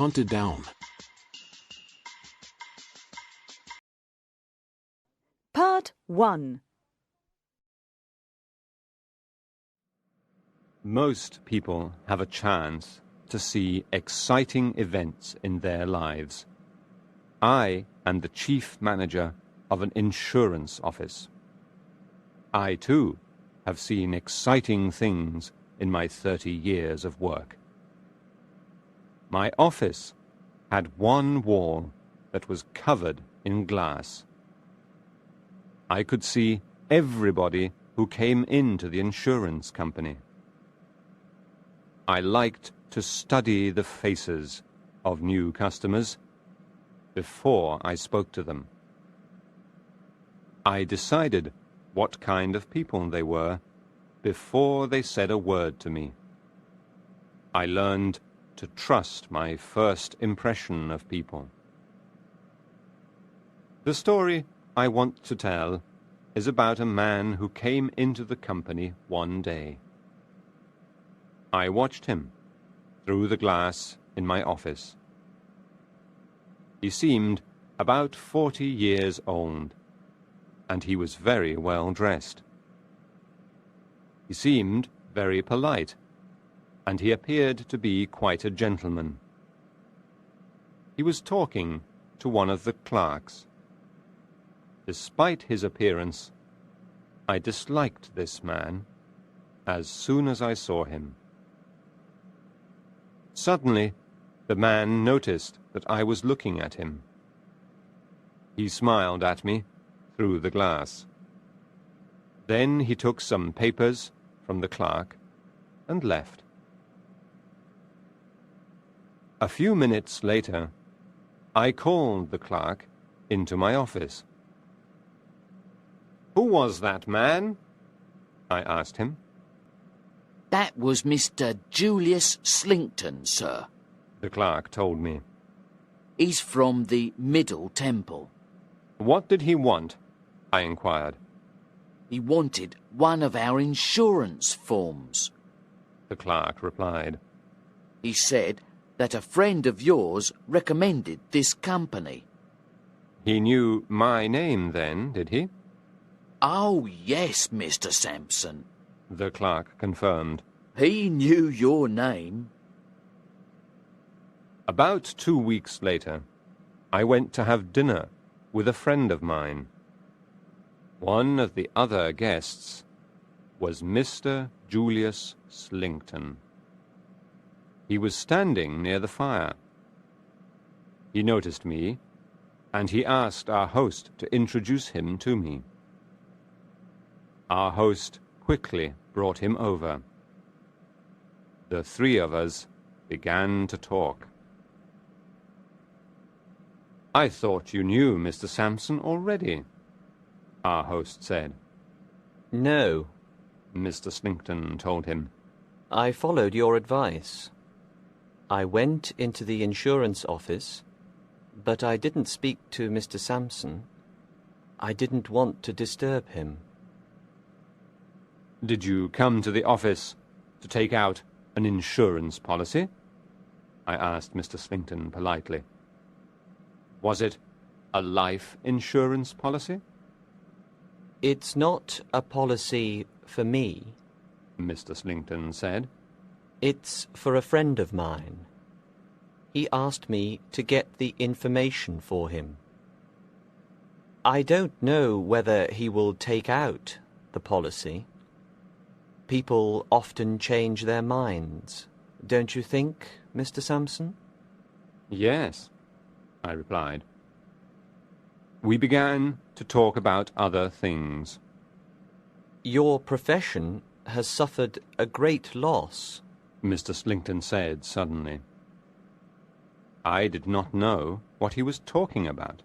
hunted down. Part 1. Most people have a chance to see exciting events in their lives. I am the chief manager of an insurance office. I, too, have seen exciting things in my 30 years of work. My office had one wall that was covered in glass. I could see everybody who came into the insurance company. I liked to study the faces of new customers before I spoke to them. I decided what kind of people they were before they said a word to me. I learned to trust my first impression of people. The story I want to tell is about a man who came into the company one day. I watched him through the glass in my office. He seemed about 40 years old, and he was very well dressed. He seemed very polite, and he appeared to be quite a gentleman. He was talking to one of the clerks. Despite his appearance, I disliked this man as soon as I saw him. Suddenly, the man noticed that I was looking at him. He smiled at me through the glass. Then he took some papers from the clerk and left. A few minutes later, I called the clerk into my office. "Who was that man?" I asked him. "That was Mr. Julius Slinkton, sir," the clerk told me. "He's from the Middle Temple." "What did he want?" I inquired. "He wanted one of our insurance forms," the clerk replied. "He said that a friend of yours recommended this company." "He knew my name then, did he?" "Oh, yes, Mr. Sampson," the clerk confirmed. "He knew your name." About 2 weeks later, I went to have dinner with a friend of mine. One of the other guests was Mr. Julius Slinkton. He was standing near the fire. He noticed me, and he asked our host to introduce him to me. Our host quickly brought him over. The three of us began to talk. "I thought you knew Mr. Sampson already," our host said. "No," Mr. Slinkton told him. "I followed your advice. I went into the insurance office, but I didn't speak to Mr. Sampson. I didn't want to disturb him." "Did you come to the office to take out an insurance policy?" I asked Mr. Slinkton politely. "Was it a life insurance policy?" "It's not a policy for me," Mr. Slinkton said. "It's for a friend of mine. He asked me to get the information for him. I don't know whether he will take out the policy. People often change their minds, don't you think, Mr. Sampson?" "Yes," I replied. We began to talk about other things. "Your profession has suffered a great loss," Mr. Slinkton said suddenly. I did not know what he was talking about.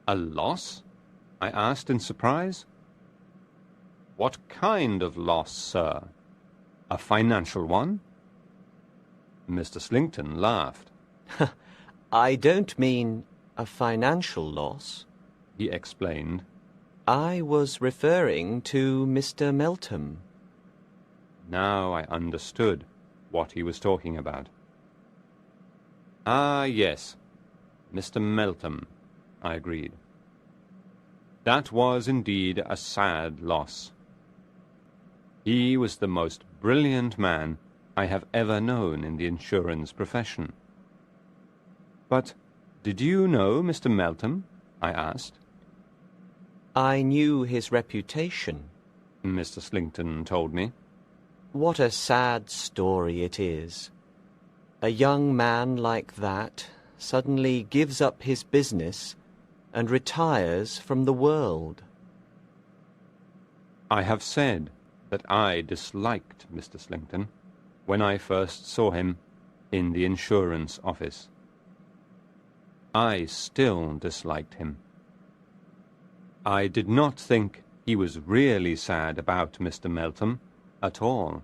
"A loss?" I asked in surprise. "What kind of loss, sir? A financial one?" Mr. Slinkton laughed. "I don't mean a financial loss," he explained. "I was referring to Mr. Meltham." Now I understood what he was talking about. Ah, yes, Mr. Meltham, I agreed. That was indeed a sad loss. He was the most brilliant man I have ever known in the insurance profession. But did you know Mr. Meltham? I asked. I knew his reputation. Mr. Slinkton told me. What a sad story it is. A young man like that suddenly gives up his business and retires from the world. I have said that I disliked Mr. Slinkton when I first saw him in the insurance office. I still disliked him. I did not think he was really sad about Mr. Meltham at all.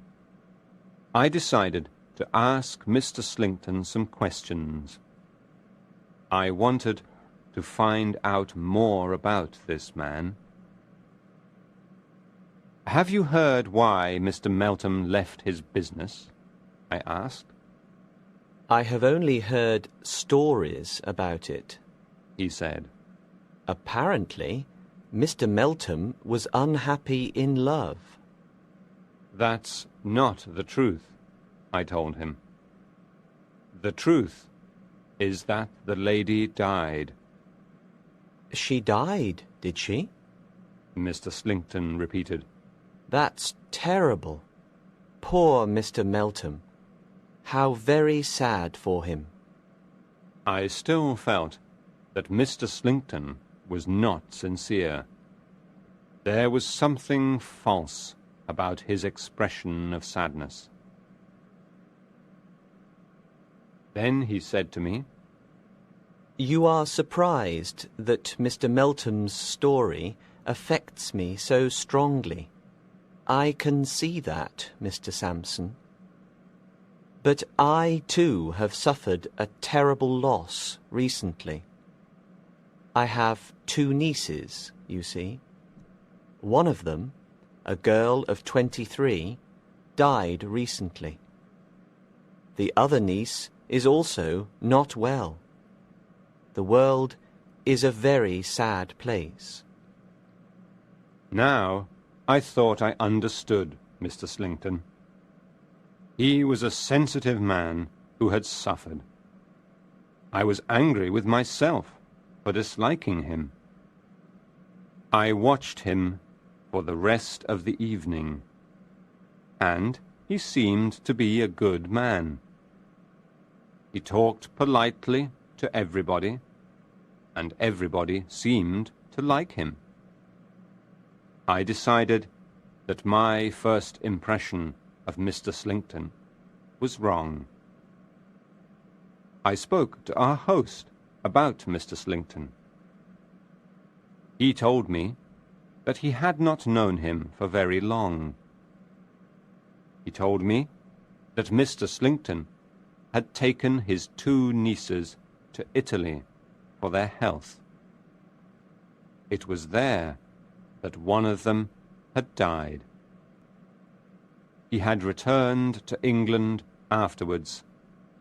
I decided to ask Mr. Slinkton some questions. I wanted to find out more about this man. Have you heard why Mr. Meltham left his business? I asked. I have only heard stories about it, He said. Apparently, Mr. Meltham was unhappy in love. That's not the truth, I told him. The truth is that the lady died. She died, did she? Mr. Slinkton repeated. That's terrible. Poor Mr. Meltham. How very sad for him. I still felt that Mr. Slinkton was not sincere. There was something false about his expression of sadness. Then he said to me, You are surprised that Mr. Meltham's story affects me so strongly. I can see that, Mr. Sampson. But I, too, have suffered a terrible loss recently. I have 2 nieces, you see. One of them, a girl of 23, died recently. The other niece is also not well. The world is a very sad place. Now I thought I understood Mr. Slinkton. He was a sensitive man who had suffered. I was angry with myself for disliking him. I watched him for the rest of the evening, and he seemed to be a good man. He talked politely to everybody, and everybody seemed to like him. I decided that my first impression of Mr. Slinkton was wrong. I spoke to our host about Mr. Slinkton. He told me that he had not known him for very long. He told me that Mr. Slinkton had taken his 2 nieces to Italy for their health. It was there that one of them had died. He had returned to England afterwards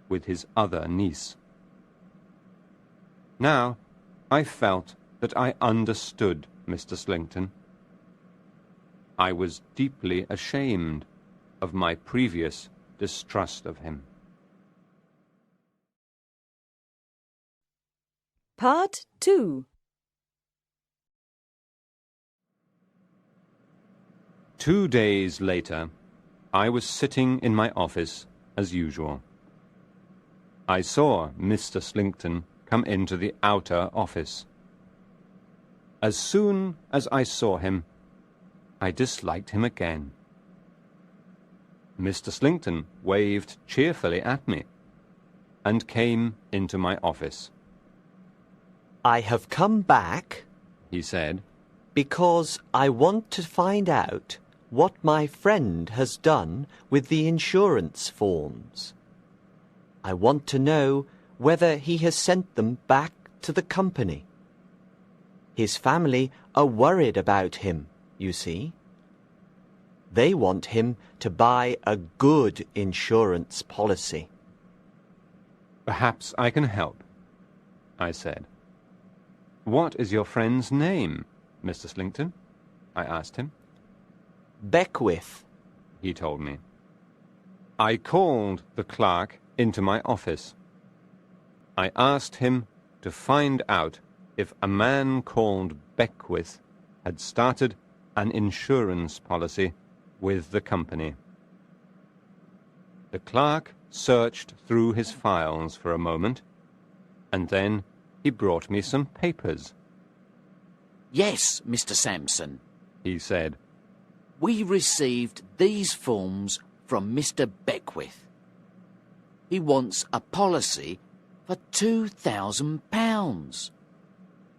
with his other niece. Now I felt that I understood Mr. Slinkton. I was deeply ashamed of my previous distrust of him. Part 2. 2 days later, I was sitting in my office as usual. I saw Mr. Slinkton come into the outer office. As soon as I saw him, I disliked him again. Mr. Slinkton waved cheerfully at me and came into my office. I have come back, He said, because I want to find out what my friend has done with the insurance forms. I want to know whether he has sent them back to the company. His family are worried about him, you see. They want him to buy a good insurance policy. "Perhaps I can help," I said. "What is your friend's name, Mr. Slinkton?" I asked him. Beckwith. He told me. I called the clerk into my office. I asked him to find out if a man called Beckwith had started an insurance policy with the company. The clerk searched through his files for a moment, and then he brought me some papers. Yes, Mr. Sampson. He said. We received these forms from Mr. Beckwith. He wants a policy for £2,000.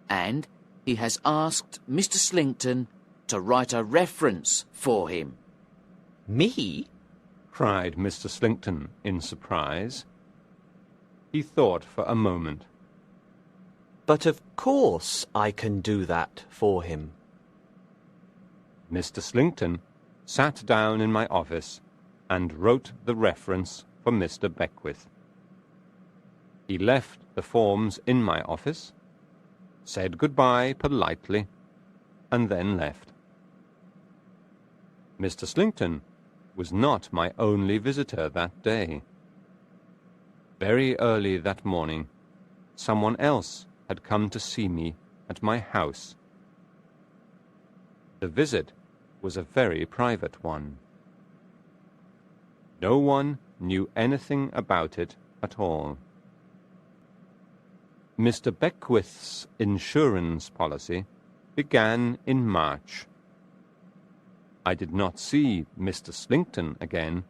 And he has asked Mr. Slinkton to write a reference for him. Me? Cried Mr. Slinkton in surprise. He thought for a moment. But of course I can do that for him. Mr. Slinkton sat down in my office and wrote the reference for Mr. Beckwith. He left the forms in my office, said goodbye politely, and then left. Mr. Slinkton was not my only visitor that day. Very early that morning, someone else had come to see me at my house. The visit was a very private one. No one knew anything about it at all. Mr. Beckwith's insurance policy began in March. I did not see Mr. Slinkton again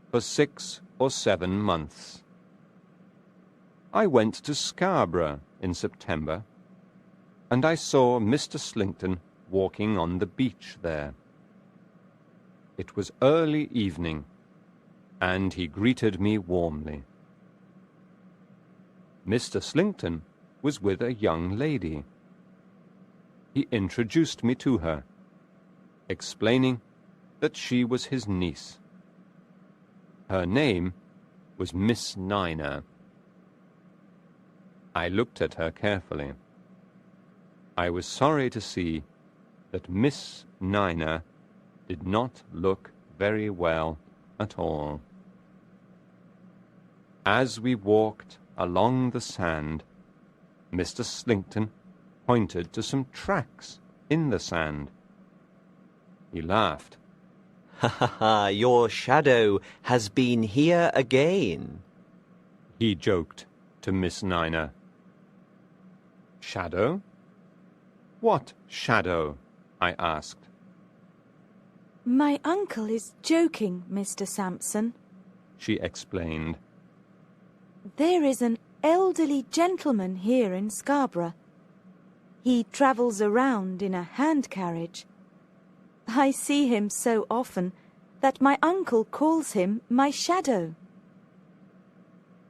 for 6 or 7 months. I went to Scarborough in September, and I saw Mr. Slinkton walking on the beach there. It was early evening, and he greeted me warmly. Mr. Slinkton was with a young lady. He introduced me to her, explaining that she was his niece. Her name was Miss Niner. I looked at her carefully. I was sorry to see that Miss Niner did not look very well at all. As we walked along the sand, Mr. Slinkton pointed to some tracks in the sand. He laughed. Ha ha ha, your shadow has been here again, he joked to Miss Niner. Shadow? What shadow? I asked. My uncle is joking, Mr. Sampson, she explained. There is an elderly gentleman here in Scarborough. He travels around in a hand carriage. I see him so often that my uncle calls him my shadow.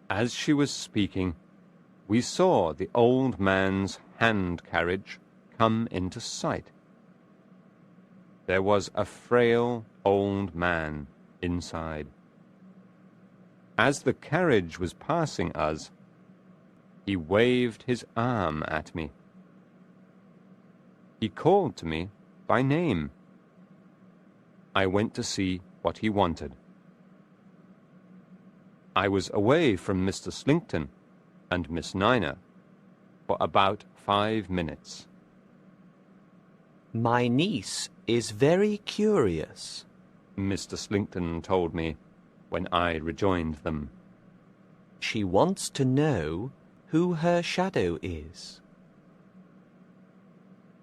As she was speaking, we saw the old man's hand carriage come into sight. There was a frail old man inside. As the carriage was passing us, he waved his arm at me. He called to me by name. I went to see what he wanted. I was away from Mr. Slinkton and Miss Niner for about 5 minutes. My niece is very curious, Mr. Slinkton told me when I rejoined them. She wants to know who her shadow is.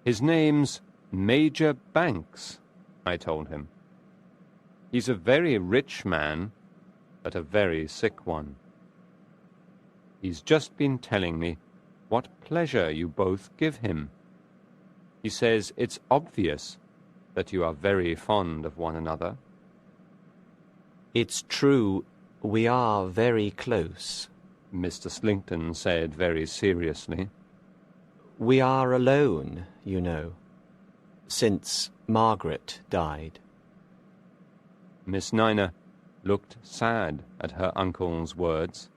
His name's Major Banks, I told him. He's a very rich man, but a very sick one. He's just been telling me what pleasure you both give him. He says it's obvious that you are very fond of one another. It's true, we are very close, Mr. Slinkton said very seriously. We are alone, you know, since Margaret died. Miss Niner looked sad at her uncle's words.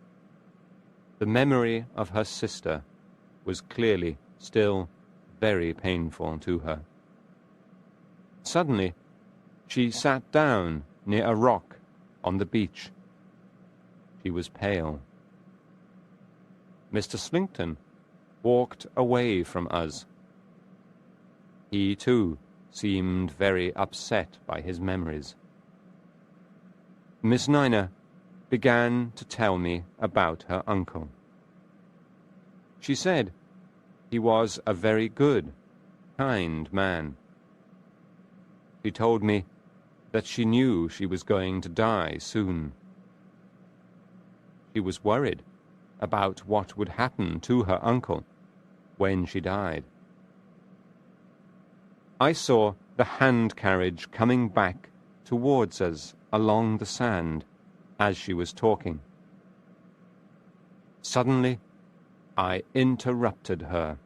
The memory of her sister was clearly still very painful to her. Suddenly, she sat down near a rock on the beach. She was pale. Mr. Slinkton walked away from us. He, too, seemed very upset by his memories. Miss Nina began to tell me about her uncle. She said he was a very good, kind man. She told me that she knew she was going to die soon. She was worried about what would happen to her uncle when she died. I saw the hand carriage coming back towards us along the sand as she was talking. Suddenly, I interrupted her.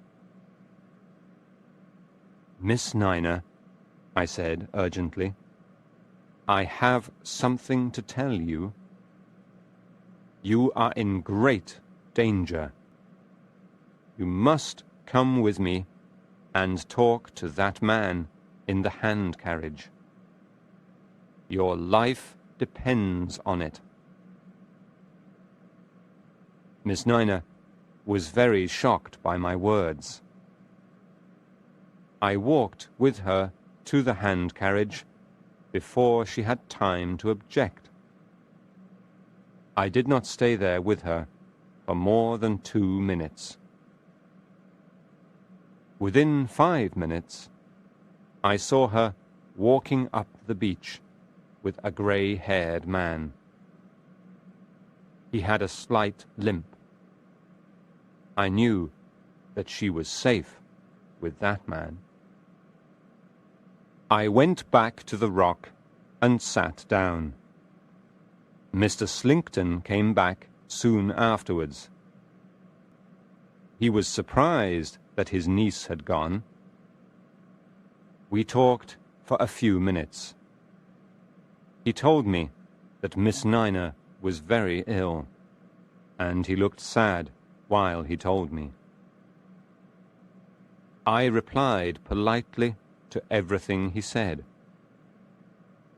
"Miss Nina," I said urgently, "I have something to tell you. You are in great danger. You must come with me and talk to that man in the hand carriage. Your life depends on it." Miss Nina was very shocked by my words. I walked with her to the hand carriage before she had time to object. I did not stay there with her for more than 2 minutes. Within 5 minutes, I saw her walking up the beach with a grey-haired man. He had a slight limp. I knew that she was safe with that man. I went back to the rock and sat down. Mr. Slinkton came back soon afterwards. He was surprised that his niece had gone. We talked for a few minutes. He told me that Miss Nina was very ill, and he looked sad while he told me. I replied politely to everything he said,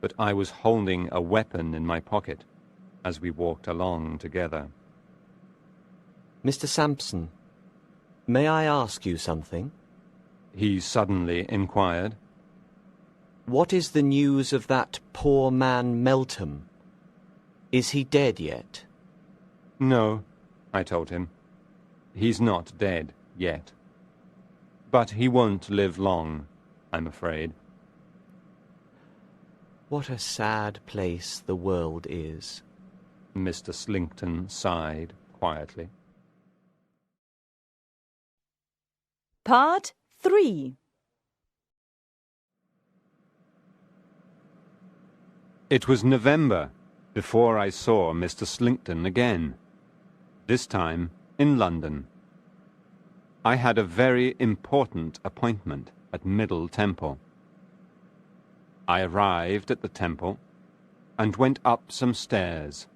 but I was holding a weapon in my pocket as we walked along together. "Mr. Sampson, may I ask you something?" He suddenly inquired. "What is the news of that poor man Meltham? Is he dead yet?" "No," I told him. "He's not dead yet. But he won't live long, I'm afraid." "What a sad place the world is," Mr. Slinkton sighed quietly. Part 3. It was November before I saw Mr. Slinkton again, this time in London. I had a very important appointment at Middle Temple. I arrived at the temple and went up some stairs.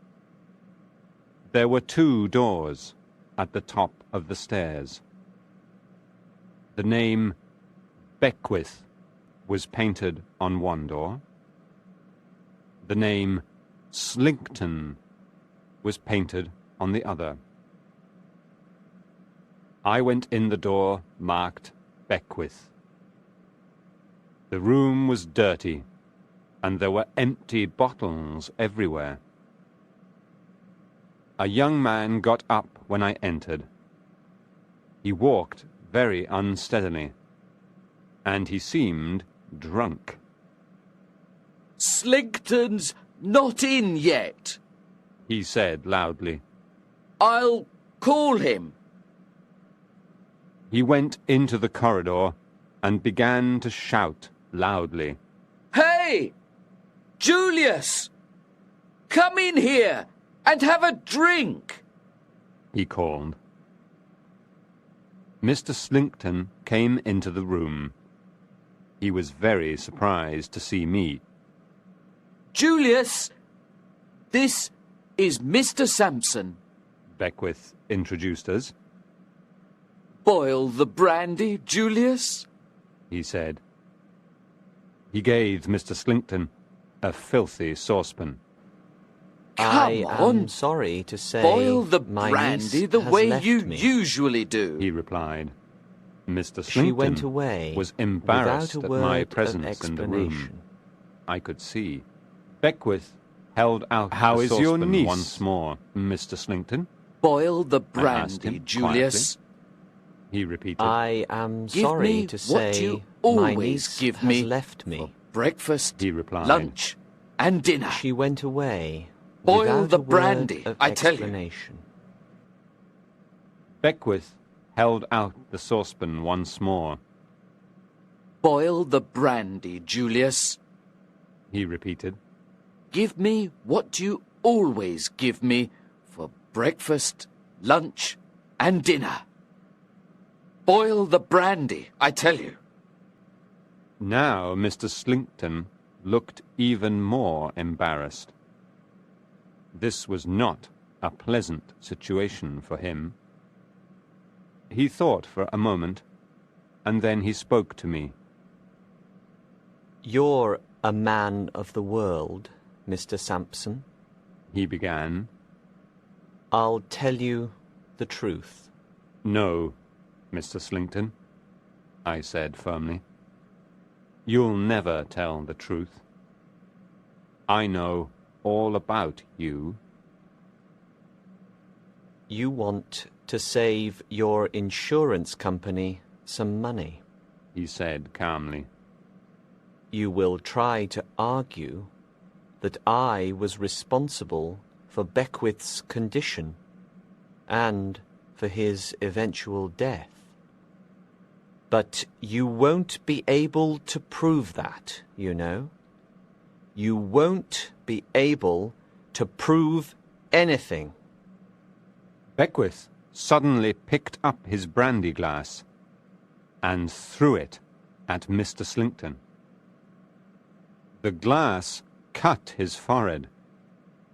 There were 2 doors at the top of the stairs. The name Beckwith was painted on one door. The name Slinkton was painted on the other. I went in the door marked Beckwith. The room was dirty, and there were empty bottles everywhere. A young man got up when I entered. He walked very unsteadily, and he seemed drunk. "Slinkton's not in yet," he said loudly. "I'll call him." He went into the corridor and began to shout loudly. "Hey! Julius! Come in here and have a drink!" he called. Mr. Slinkton came into the room. He was very surprised to see me. "Julius, this is Mr. Sampson." Beckwith introduced us. Boil the brandy, Julius, he said. He gave Mr. Slinkton a filthy saucepan. I on. am sorry to say boil the my brandy niece the has way left you me. usually do. He replied. Mr. She went Slinkton away was embarrassed without a at word my of presence in the room. explanation. I could see. Beckwith held out How the is your saucepan niece? once more. Mr. Slinkton, Boil the I asked brandy, him Julius. he repeated. I am Give sorry me to what say you my always niece give has me left for me. breakfast, He replied. lunch, and dinner. She went away Boil without the a word brandy, of I tell you. explanation. Beckwith held out the saucepan once more. Boil the brandy, Julius. He repeated. Give me what you always give me for breakfast, lunch, and dinner. Boil the brandy, I tell you. Now Mr. Slinkton looked even more embarrassed. This was not a pleasant situation for him. He thought for a moment, and then he spoke to me. You're a man of the world, Mr. Sampson. He began. I'll tell you the truth. No, Mr. Slinkton, I said firmly. You'll never tell the truth. I know all about you. You want to save your insurance company some money. He said calmly. You will try to argue that I was responsible for Beckwith's condition and for his eventual death. But you won't be able to prove that, you know. You won't be able to prove anything. Beckwith suddenly picked up his brandy glass and threw it at Mr. Slinkton. The glass cut his forehead,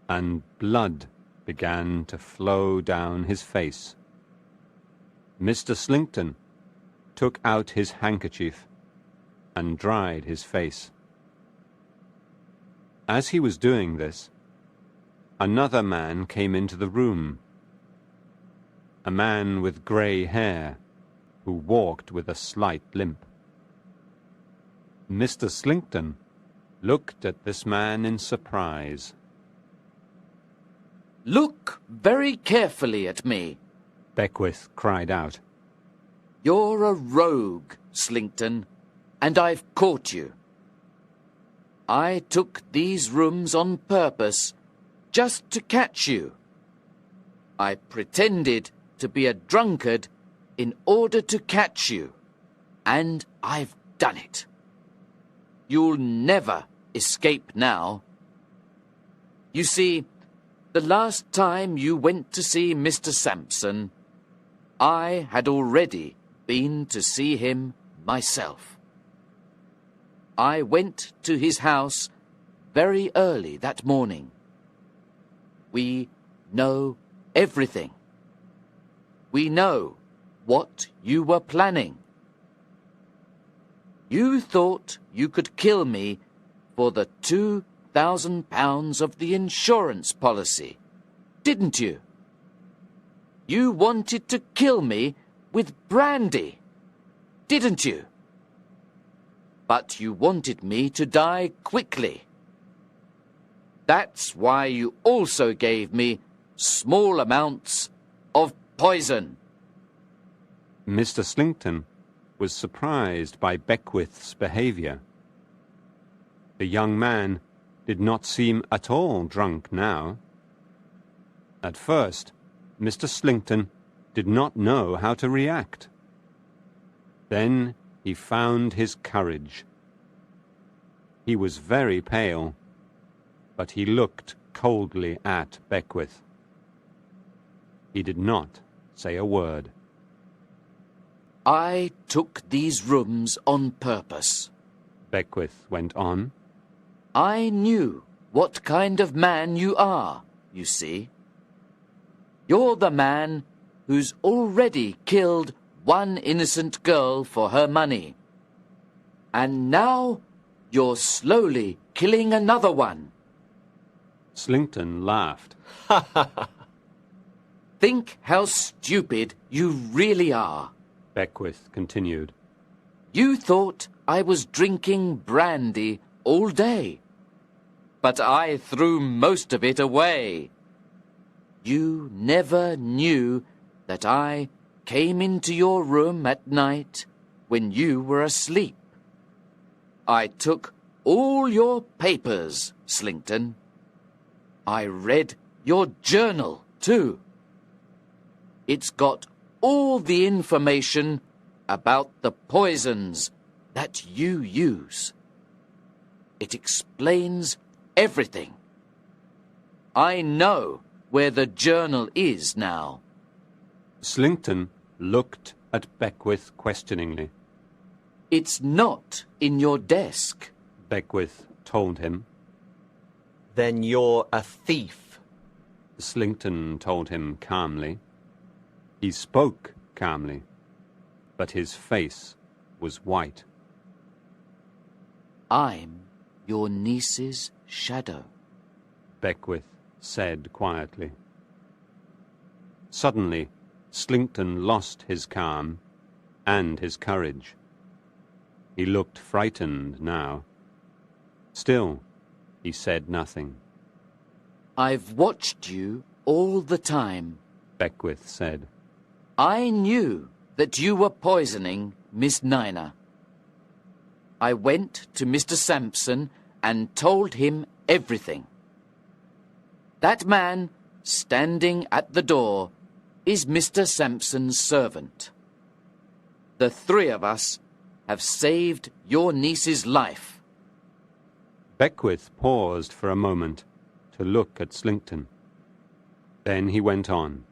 and blood began to flow down his face. Mr. Slinkton took out his handkerchief and dried his face. As he was doing this, another man came into the room. A man with grey hair, who walked with a slight limp. Mr. Slinkton looked at this man in surprise. Look very carefully at me. Beckwith cried out. You're a rogue, Slinkton, and I've caught you. I took these rooms on purpose, just to catch you. I pretended to be a drunkard in order to catch you, and I've done it. You'll never escape now. You see, the last time you went to see Mr. Sampson, I had already been to see him myself. I went to his house very early that morning. We know everything. We know what you were planning. You thought you could kill me for the £2,000 of the insurance policy, didn't you? You wanted to kill me with brandy, didn't you? But you wanted me to die quickly. That's why you also gave me small amounts of poison. Mr. Slinkton was surprised by Beckwith's behaviour. The young man did not seem at all drunk now. At first, Mr. Slinkton did not know how to react. Then he found his courage. He was very pale, but he looked coldly at Beckwith. He did not say a word. I took these rooms on purpose. Beckwith went on. I knew what kind of man you are, you see. You're the man who's already killed one innocent girl for her money. And now you're slowly killing another one. Slinkton laughed. Think how stupid you really are. Beckwith continued. You thought I was drinking brandy all day, but I threw most of it away. You never knew that I came into your room at night when you were asleep. I took all your papers, Slinkton. I read your journal, too. It's got all the information about the poisons that you use. It explains everything. I know where the journal is now. Slinkton looked at Beckwith questioningly. It's not in your desk, Beckwith told him. Then you're a thief. Slinkton told him calmly. He spoke calmly, but his face was white. I'm your niece's shadow, Beckwith said quietly. Suddenly, Slinkton lost his calm and his courage. He looked frightened now. Still, he said nothing. I've watched you all the time, Beckwith said. I knew that you were poisoning Miss Nina. I went to Mr. Sampson and told him everything. That man standing at the door is Mr. Sampson's servant. The three of us have saved your niece's life. Beckwith paused for a moment to look at Slinkton. Then he went on.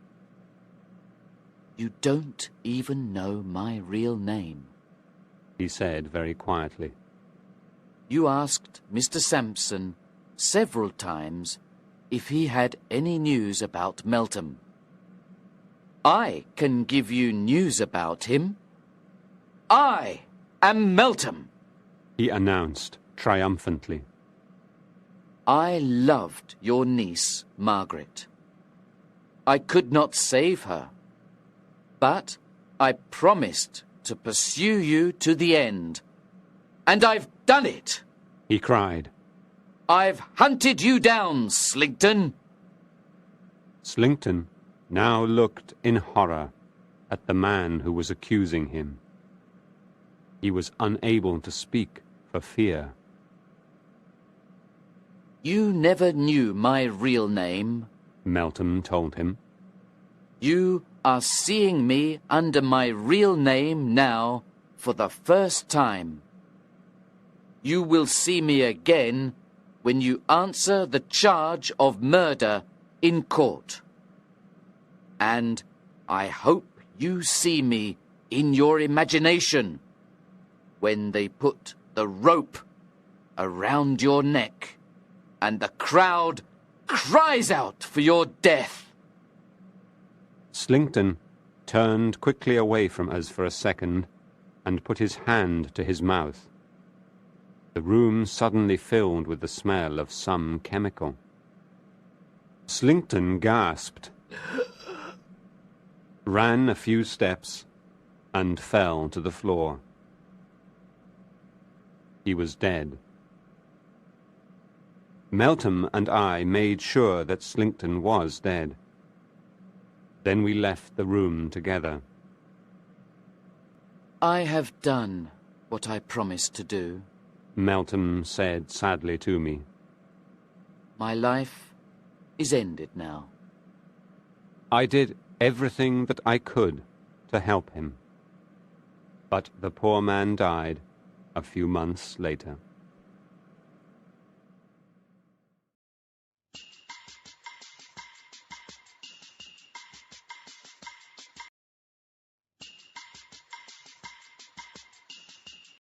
You don't even know my real name, he said very quietly. You asked Mr. Sampson several times if he had any news about Meltham. I can give you news about him. I am Meltham, he announced triumphantly. I loved your niece, Margaret. I could not save her, but I promised to pursue you to the end. And I've done it, he cried. I've hunted you down, Slinkton. Slinkton now looked in horror at the man who was accusing him. He was unable to speak for fear. You never knew my real name, Meltham told him. You are seeing me under my real name now for the first time. You will see me again when you answer the charge of murder in court. And I hope you see me in your imagination when they put the rope around your neck and the crowd cries out for your death. Slinkton turned quickly away from us for a second and put his hand to his mouth. The room suddenly filled with the smell of some chemical. Slinkton gasped, ran a few steps, and fell to the floor. He was dead. Meltham and I made sure that Slinkton was dead. Then we left the room together. I have done what I promised to do. Meltham said sadly to me. My life is ended now. I did everything that I could to help him. But the poor man died a few months later.